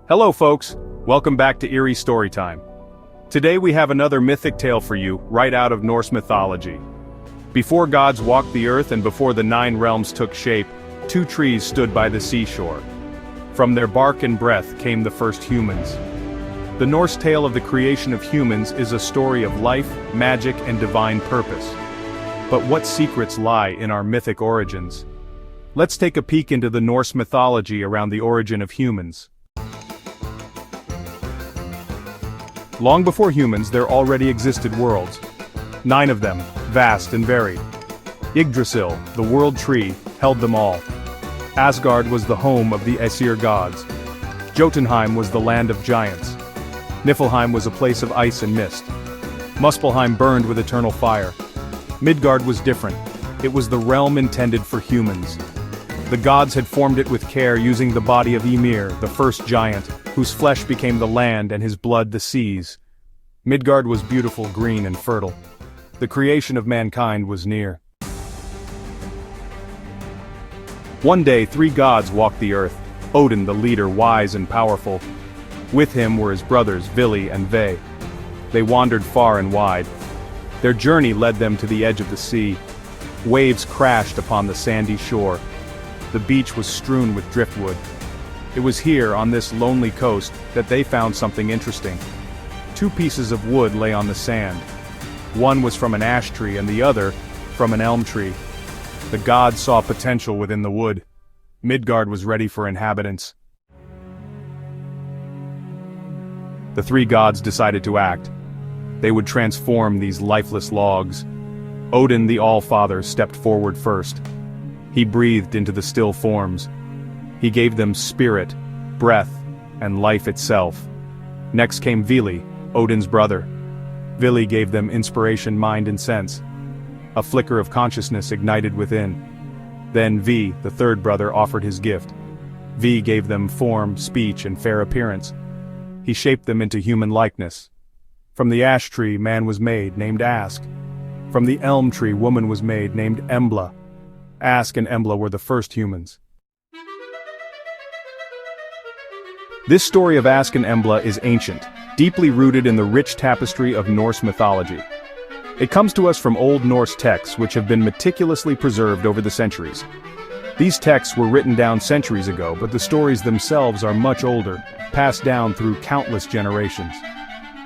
Hello folks, welcome back to Eerie Storytime. Today we have another mythic tale for you, right out of Norse mythology. Before gods walked the earth and before the 9 realms took shape, 2 trees stood by the seashore. From their bark and breath came the first humans. The Norse tale of the creation of humans is a story of life, magic, and divine purpose. But what secrets lie in our mythic origins? Let's take a peek into the Norse mythology around the origin of humans. Long before humans, there already existed worlds. 9 of them, vast and varied. Yggdrasil, the world tree, held them all. Asgard was the home of the Aesir gods. Jotunheim was the land of giants. Niflheim was a place of ice and mist. Muspelheim burned with eternal fire. Midgard was different. It was the realm intended for humans. The gods had formed it with care using the body of Ymir, the first giant, whose flesh became the land and his blood the seas. Midgard was beautiful, green, and fertile. The creation of mankind was near. One day 3 gods walked the earth, Odin the leader, wise and powerful. With him were his brothers Vili and Ve. They wandered far and wide. Their journey led them to the edge of the sea. Waves crashed upon the sandy shore. The beach was strewn with driftwood. It was here, on this lonely coast, that they found something interesting. 2 pieces of wood lay on the sand. One was from an ash tree and the other from an elm tree. The gods saw potential within the wood. Midgard was ready for inhabitants. The 3 gods decided to act. They would transform these lifeless logs. Odin the All-Father stepped forward first. He breathed into the still forms. He gave them spirit, breath, and life itself. Next came Vili, Odin's brother. Vili gave them inspiration, mind, and sense. A flicker of consciousness ignited within. Then Ve, the 3rd brother, offered his gift. Ve gave them form, speech, and fair appearance. He shaped them into human likeness. From the ash tree, man was made, named Ask. From the elm tree, woman was made, named Embla. Ask and Embla were the first humans. This story of Ask and Embla is ancient, deeply rooted in the rich tapestry of Norse mythology. It comes to us from Old Norse texts which have been meticulously preserved over the centuries. These texts were written down centuries ago, but the stories themselves are much older, passed down through countless generations.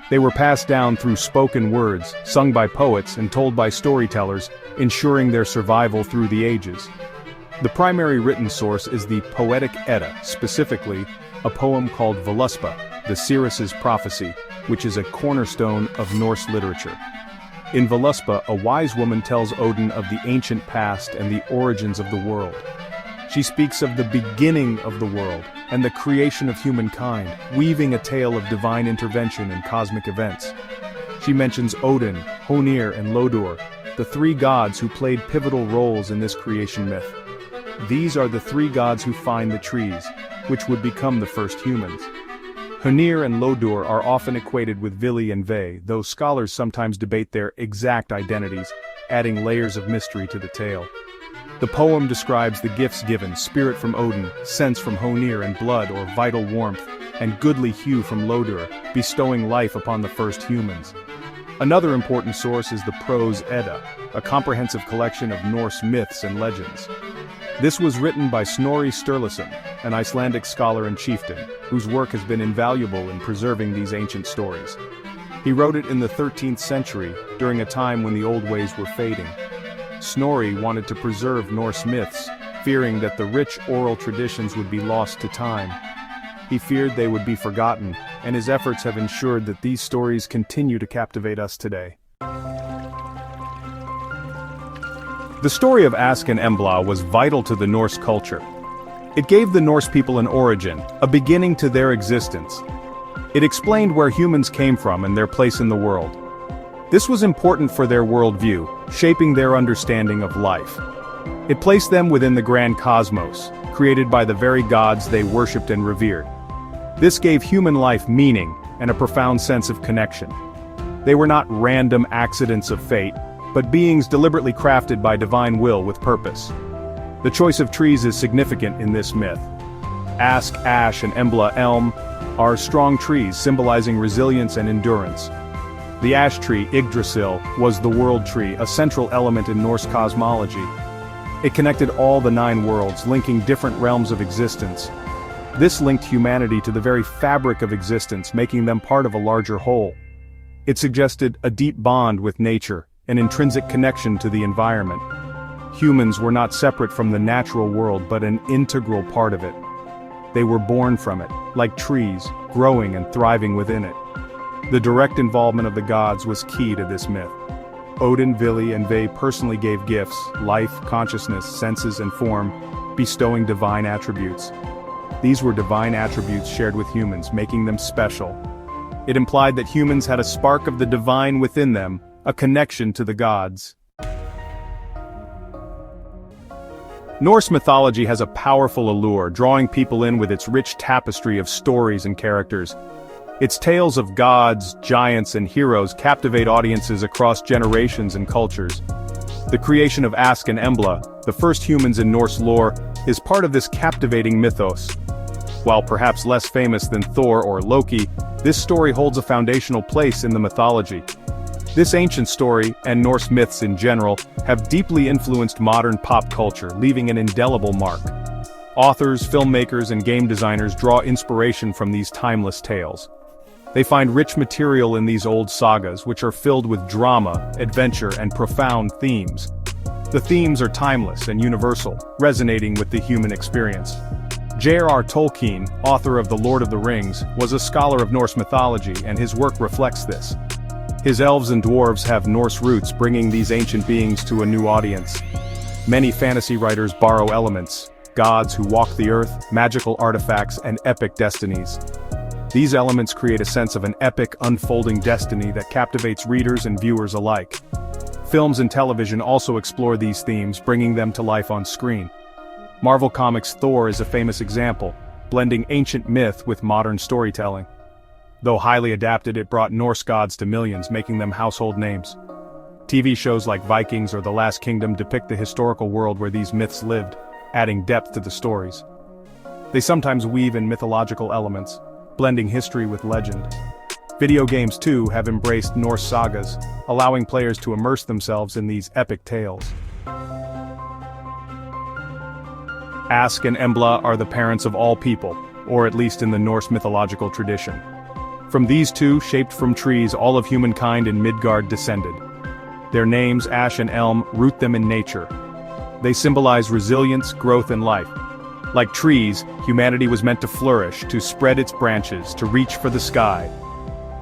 They were passed down through spoken words, sung by poets and told by storytellers, ensuring their survival through the ages. The primary written source is the Poetic Edda, specifically, a poem called Völuspá, the Seeress's Prophecy, which is a cornerstone of Norse literature. In Völuspá, a wise woman tells Odin of the ancient past and the origins of the world. She speaks of the beginning of the world and the creation of humankind, weaving a tale of divine intervention and cosmic events. She mentions Odin, Honir, and Lodur, the 3 gods who played pivotal roles in this creation myth. These are the 3 gods who find the trees, which would become the first humans. Honir and Lodur are often equated with Vili and Ve, though scholars sometimes debate their exact identities, adding layers of mystery to the tale. The poem describes the gifts given: spirit from Odin, sense from Honir, and blood or vital warmth, and goodly hue from Lodur, bestowing life upon the first humans. Another important source is the Prose Edda, a comprehensive collection of Norse myths and legends. This was written by Snorri Sturluson, an Icelandic scholar and chieftain, whose work has been invaluable in preserving these ancient stories. He wrote it in the 13th century, during a time when the old ways were fading. Snorri wanted to preserve Norse myths, fearing that the rich oral traditions would be lost to time. He feared they would be forgotten, and his efforts have ensured that these stories continue to captivate us today. The story of Ask and Embla was vital to the Norse culture. It gave the Norse people an origin, a beginning to their existence. It explained where humans came from and their place in the world. This was important for their worldview, shaping their understanding of life. It placed them within the grand cosmos, created by the very gods they worshipped and revered. This gave human life meaning and a profound sense of connection. They were not random accidents of fate, but beings deliberately crafted by divine will with purpose. The choice of trees is significant in this myth. Ask, ash, and Embla, elm, are strong trees symbolizing resilience and endurance. The ash tree, Yggdrasil, was the world tree, a central element in Norse cosmology. It connected all the 9 worlds, linking different realms of existence. This linked humanity to the very fabric of existence, making them part of a larger whole. It suggested a deep bond with nature, an intrinsic connection to the environment. Humans were not separate from the natural world but an integral part of it. They were born from it, like trees, growing and thriving within it. The direct involvement of the gods was key to this myth. Odin, Vili, and Ve personally gave gifts, life, consciousness, senses, and form, bestowing divine attributes. These were divine attributes shared with humans, making them special. It implied that humans had a spark of the divine within them, a connection to the gods. Norse mythology has a powerful allure, drawing people in with its rich tapestry of stories and characters. Its tales of gods, giants, and heroes captivate audiences across generations and cultures. The creation of Ask and Embla, the first humans in Norse lore, is part of this captivating mythos. While perhaps less famous than Thor or Loki, this story holds a foundational place in the mythology. This ancient story, and Norse myths in general, have deeply influenced modern pop culture, leaving an indelible mark. Authors, filmmakers, and game designers draw inspiration from these timeless tales. They find rich material in these old sagas, which are filled with drama, adventure, and profound themes. The themes are timeless and universal, resonating with the human experience. J.R.R. Tolkien, author of The Lord of the Rings, was a scholar of Norse mythology, and his work reflects this. His elves and dwarves have Norse roots, bringing these ancient beings to a new audience. Many fantasy writers borrow elements: gods who walk the earth, magical artifacts, and epic destinies. These elements create a sense of an epic, unfolding destiny that captivates readers and viewers alike. Films and television also explore these themes, bringing them to life on screen. Marvel Comics' Thor is a famous example, blending ancient myth with modern storytelling. Though highly adapted, it brought Norse gods to millions, making them household names. TV shows like Vikings or The Last Kingdom depict the historical world where these myths lived, adding depth to the stories. They sometimes weave in mythological elements, blending history with legend. Video games, too, have embraced Norse sagas, allowing players to immerse themselves in these epic tales. Ask and Embla are the parents of all people, or at least in the Norse mythological tradition. From these two, shaped from trees, all of humankind in Midgard descended. Their names, Ash and Elm, root them in nature. They symbolize resilience, growth, and life. Like trees, humanity was meant to flourish, to spread its branches, to reach for the sky.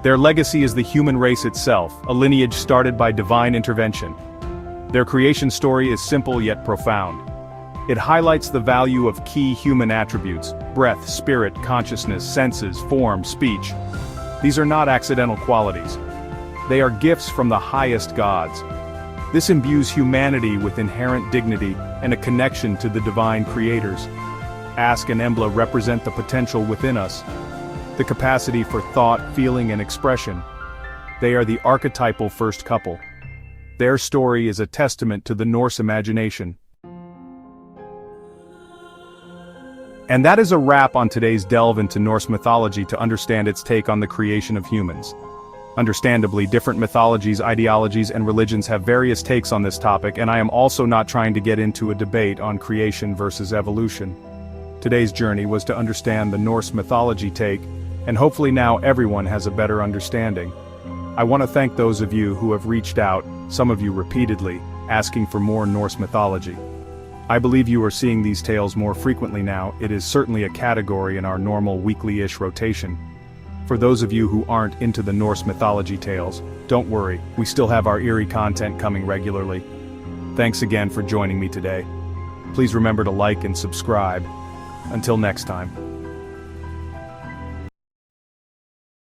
Their legacy is the human race itself, a lineage started by divine intervention. Their creation story is simple yet profound. It highlights the value of key human attributes: breath, spirit, consciousness, senses, form, speech. These are not accidental qualities. They are gifts from the highest gods. This imbues humanity with inherent dignity and a connection to the divine creators. Ask and Embla represent the potential within us, the capacity for thought, feeling, and expression. They are the archetypal first couple. Their story is a testament to the Norse imagination. And that is a wrap on today's delve into Norse mythology to understand its take on the creation of humans. Understandably, different mythologies, ideologies, and religions have various takes on this topic, and I am also not trying to get into a debate on creation versus evolution. Today's journey was to understand the Norse mythology take, and hopefully now everyone has a better understanding. I want to thank those of you who have reached out, some of you repeatedly, asking for more Norse mythology. I believe you are seeing these tales more frequently now. It is certainly a category in our normal weekly-ish rotation. For those of you who aren't into the Norse mythology tales, don't worry, we still have our Eerie content coming regularly. Thanks again for joining me today. Please remember to like and subscribe. Until next time.